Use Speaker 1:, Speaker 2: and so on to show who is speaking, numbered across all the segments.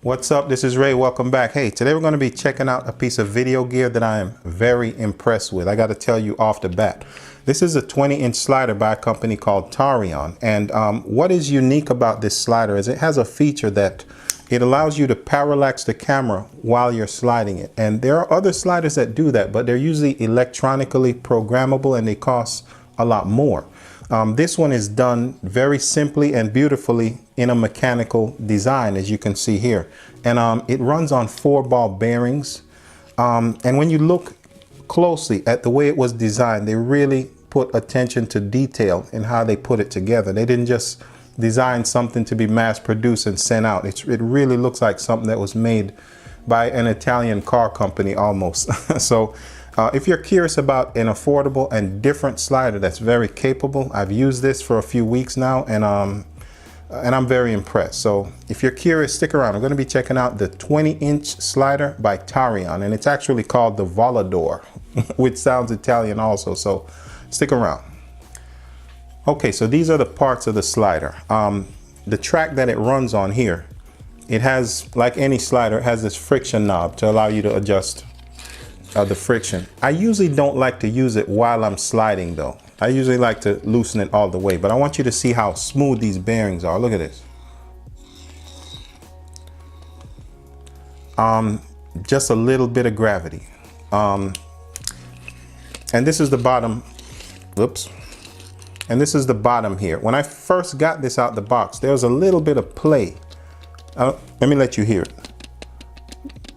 Speaker 1: What's up? This is Ray. Welcome back. Hey, today we're going to be checking out a piece of video gear that I am very impressed with. I got to tell you off the bat. This is a 20-inch slider by a company called Tarion. And what is unique about this slider is it has a feature that it allows you to parallax the camera while you're sliding it. And there are other sliders that do that, but they're usually electronically programmable and they cost a lot more. This one is done very simply and beautifully in a mechanical design, as you can see here. And it runs on 4-ball bearings. And when you look closely at the way it was designed, they really put attention to detail in how they put it together. They didn't just design something to be mass produced and sent out. It really looks like something that was made by an Italian car company almost. So if you're curious about an affordable and different slider that's very capable, I've used this for a few weeks now, and I'm very impressed. So if you're curious, stick around. I'm going to be checking out the 20-inch slider by Tarion, and it's actually called the Volador, which sounds Italian also, so stick around. Okay, so these are the parts of the slider. The track that it runs on here, it has, like any slider, it has this friction knob to allow you to adjust the friction. I usually don't like to use it while I'm sliding though. I usually like to loosen it all the way, but I want you to see how smooth these bearings are. Look at this. Just a little bit of gravity. And this is the bottom, whoops. And this is the bottom here. When I first got this out the box, there was a little bit of play. Let me let you hear it.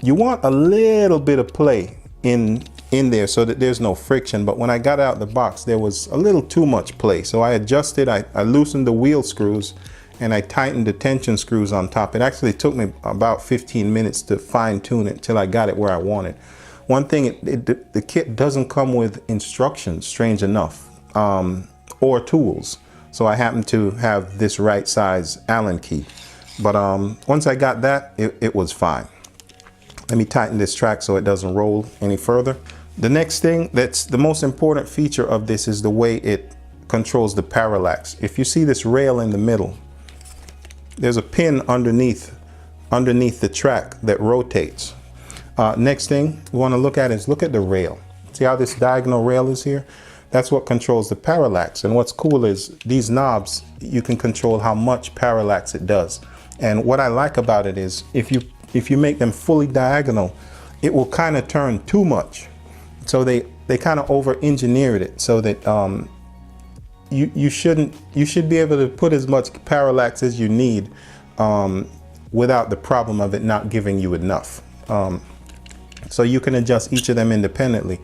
Speaker 1: You want a little bit of play in there so that there's no friction, but when I got out the box there was a little too much play, so I adjusted. I loosened the wheel screws and I tightened the tension screws on top. It actually took me about 15 minutes to fine-tune it till I got it where I wanted. One thing, the kit doesn't come with instructions, strange enough, or tools, so I happen to have this right size Allen key, but once I got that, it was fine. Let me tighten this track so it doesn't roll any further. The next thing, that's the most important feature of this, is the way it controls the parallax. If you see this rail in the middle, there's a pin underneath the track that rotates. Next thing we want to look at is look at the rail. See how this diagonal rail is here? That's what controls the parallax. And what's cool is these knobs, you can control how much parallax it does. And what I like about it is if you make them fully diagonal, it will kind of turn too much. So they kind of over-engineered it so that you should be able to put as much parallax as you need without the problem of it not giving you enough. So you can adjust each of them independently.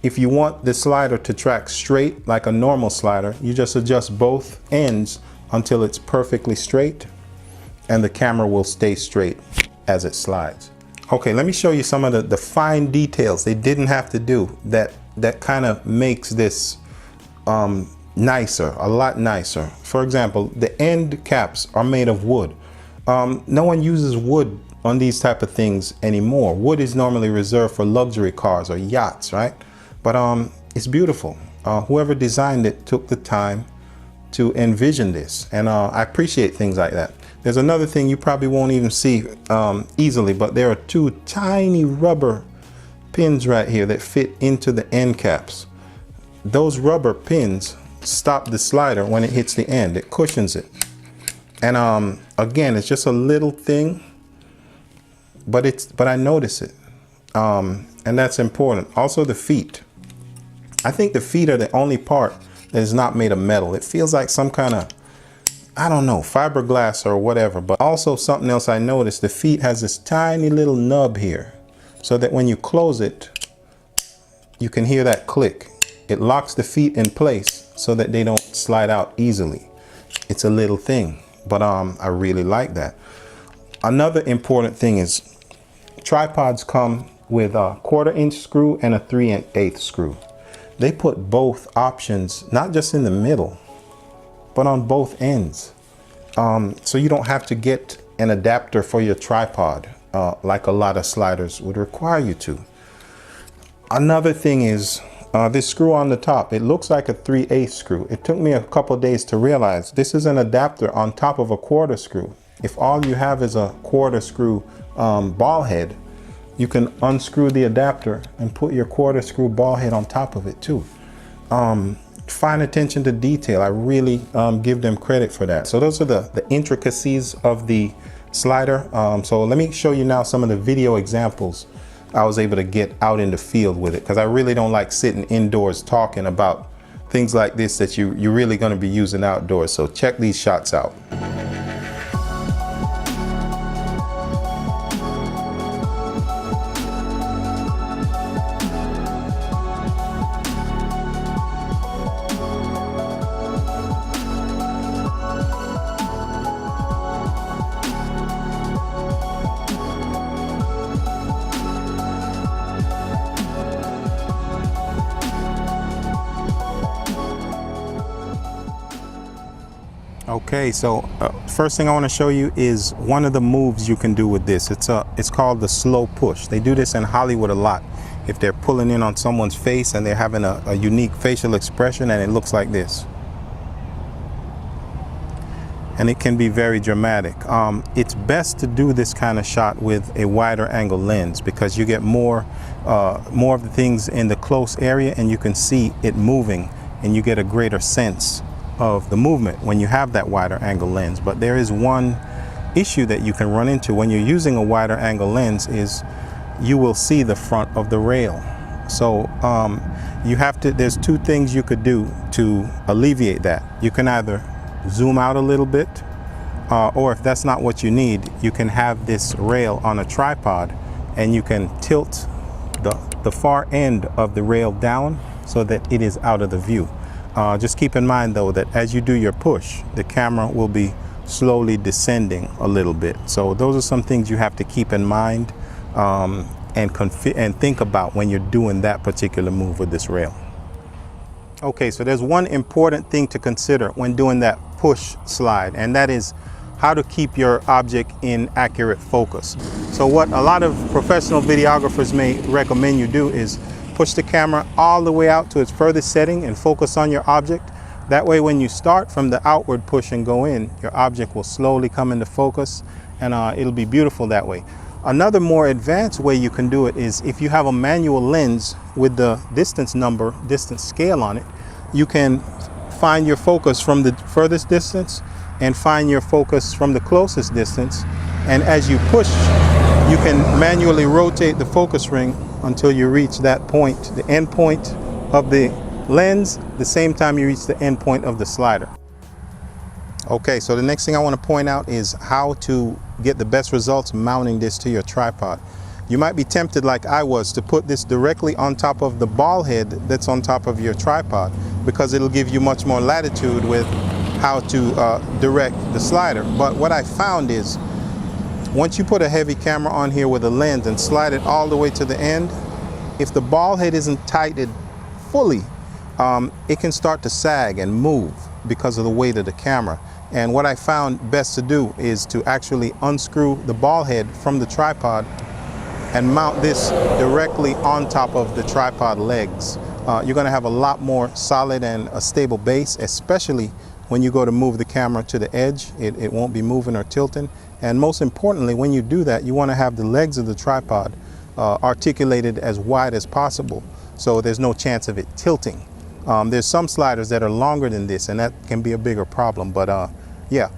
Speaker 1: If you want the slider to track straight like a normal slider, you just adjust both ends until it's perfectly straight, and the camera will stay straight as it slides. Okay, let me show you some of the fine details they didn't have to do that kind of makes this nicer, a lot nicer. For example, the end caps are made of wood. No one uses wood on these type of things anymore. Wood is normally reserved for luxury cars or yachts, right? But it's beautiful. Whoever designed it took the time to envision this, and I appreciate things like that. There's another thing you probably won't even see easily, but there are two tiny rubber pins right here that fit into the end caps. Those rubber pins stop the slider when it hits the end. It cushions it. And again, it's just a little thing, but I notice it. And that's important. Also the feet. I think the feet are the only part that is not made of metal. It feels like some kind of, I don't know, fiberglass or whatever. But also something else I noticed, the feet has this tiny little nub here, so that when you close it, you can hear that click. It locks the feet in place so that they don't slide out easily. It's a little thing, but I really like that. Another important thing is tripods come with a 1/4-inch screw and a 3/8 screw. They put both options, not just in the middle, but on both ends. So you don't have to get an adapter for your tripod like a lot of sliders would require you to. Another thing is this screw on the top. It looks like a 3/8 screw. It took me a couple days to realize this is an adapter on top of a 1/4 screw. If all you have is a quarter screw ball head, you can unscrew the adapter and put your quarter screw ball head on top of it too. Fine attention to detail. I really give them credit for that. So those are the intricacies of the slider. So let me show you now some of the video examples I was able to get out in the field with it, because I really don't like sitting indoors talking about things like this that you're really going to be using outdoors. So check these shots out. Okay, so first thing I want to show you is one of the moves you can do with this. It's called the slow push. They do this in Hollywood a lot. If they're pulling in on someone's face and they're having a unique facial expression, and it looks like this. And it can be very dramatic. It's best to do this kind of shot with a wider angle lens, because you get more of the things in the close area, and you can see it moving, and you get a greater sense of the movement when you have that wider angle lens. But there is one issue that you can run into when you're using a wider angle lens, is you will see the front of the rail. So there's two things you could do to alleviate that. You can either zoom out a little bit, or if that's not what you need, you can have this rail on a tripod, and you can tilt the far end of the rail down so that it is out of the view. Just keep in mind though that as you do your push, the camera will be slowly descending a little bit. So those are some things you have to keep in mind and think about when you're doing that particular move with this rail. Okay, so there's one important thing to consider when doing that push slide, and that is how to keep your object in accurate focus. So what a lot of professional videographers may recommend you do is push the camera all the way out to its furthest setting and focus on your object. That way, when you start from the outward push and go in, your object will slowly come into focus, and it'll be beautiful that way. Another more advanced way you can do it is if you have a manual lens with the distance scale on it, you can find your focus from the furthest distance and find your focus from the closest distance. And as you push, you can manually rotate the focus ring until you reach that point, the end point of the lens, the same time you reach the end point of the slider. Okay, so the next thing I want to point out is how to get the best results mounting this to your tripod. You might be tempted, like I was, to put this directly on top of the ball head that's on top of your tripod, because it'll give you much more latitude with how to direct the slider. But what I found is, once you put a heavy camera on here with a lens and slide it all the way to the end, if the ball head isn't tightened fully, it can start to sag and move because of the weight of the camera. And what I found best to do is to actually unscrew the ball head from the tripod and mount this directly on top of the tripod legs. You're going to have a lot more solid and a stable base, especially when you go to move the camera to the edge. It won't be moving or tilting. And most importantly, when you do that, you want to have the legs of the tripod articulated as wide as possible, so there's no chance of it tilting. There's some sliders that are longer than this, and that can be a bigger problem. But yeah,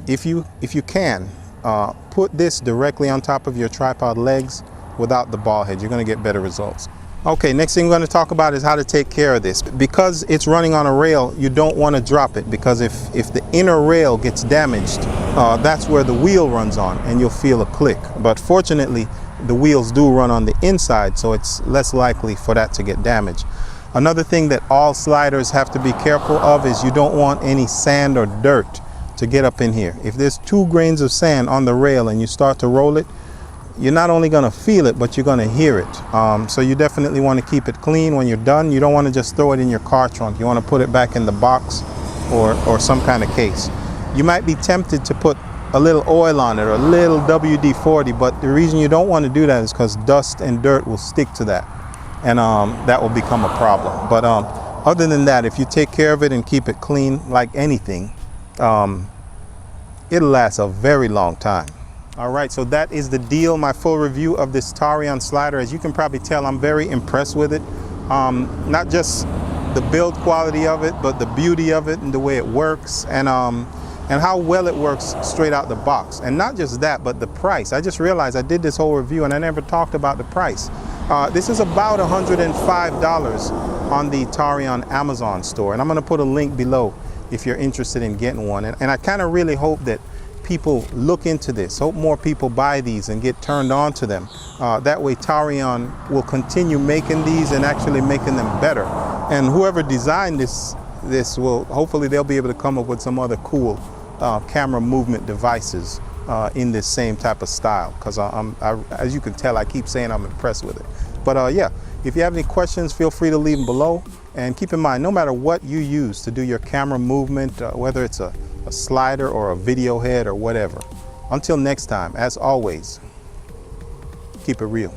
Speaker 1: if you can put this directly on top of your tripod legs without the ball head, you're going to get better results. Okay, next thing we're going to talk about is how to take care of this. Because it's running on a rail, you don't want to drop it, because if the inner rail gets damaged, that's where the wheel runs on, and you'll feel a click. But fortunately, the wheels do run on the inside, so it's less likely for that to get damaged. Another thing that all sliders have to be careful of is you don't want any sand or dirt to get up in here. If there's 2 grains of sand on the rail and you start to roll it, you're not only going to feel it, but you're going to hear it. So you definitely want to keep it clean when you're done. You don't want to just throw it in your car trunk. You want to put it back in the box or some kind of case. You might be tempted to put a little oil on it or a little WD-40, but the reason you don't want to do that is because dust and dirt will stick to that, and that will become a problem. But other than that, if you take care of it and keep it clean like anything, it'll last a very long time. All right, so that is the deal, my full review of this Tarion slider. As you can probably tell, I'm very impressed with it. Not just the build quality of it, but the beauty of it and the way it works, and how well it works straight out the box. And not just that, but the price. I just realized I did this whole review and I never talked about the price. This is about $105 on the Tarion Amazon store, and I'm gonna put a link below if you're interested in getting one. And I kind of really hope that people look into this. Hope more people buy these and get turned on to them. That way Tarion will continue making these and actually making them better. And whoever designed this will, hopefully they'll be able to come up with some other cool camera movement devices in this same type of style. Because as you can tell, I keep saying I'm impressed with it. But yeah, if you have any questions, feel free to leave them below. And keep in mind, no matter what you use to do your camera movement, whether it's a slider or a video head or whatever, until next time, as always, keep it real.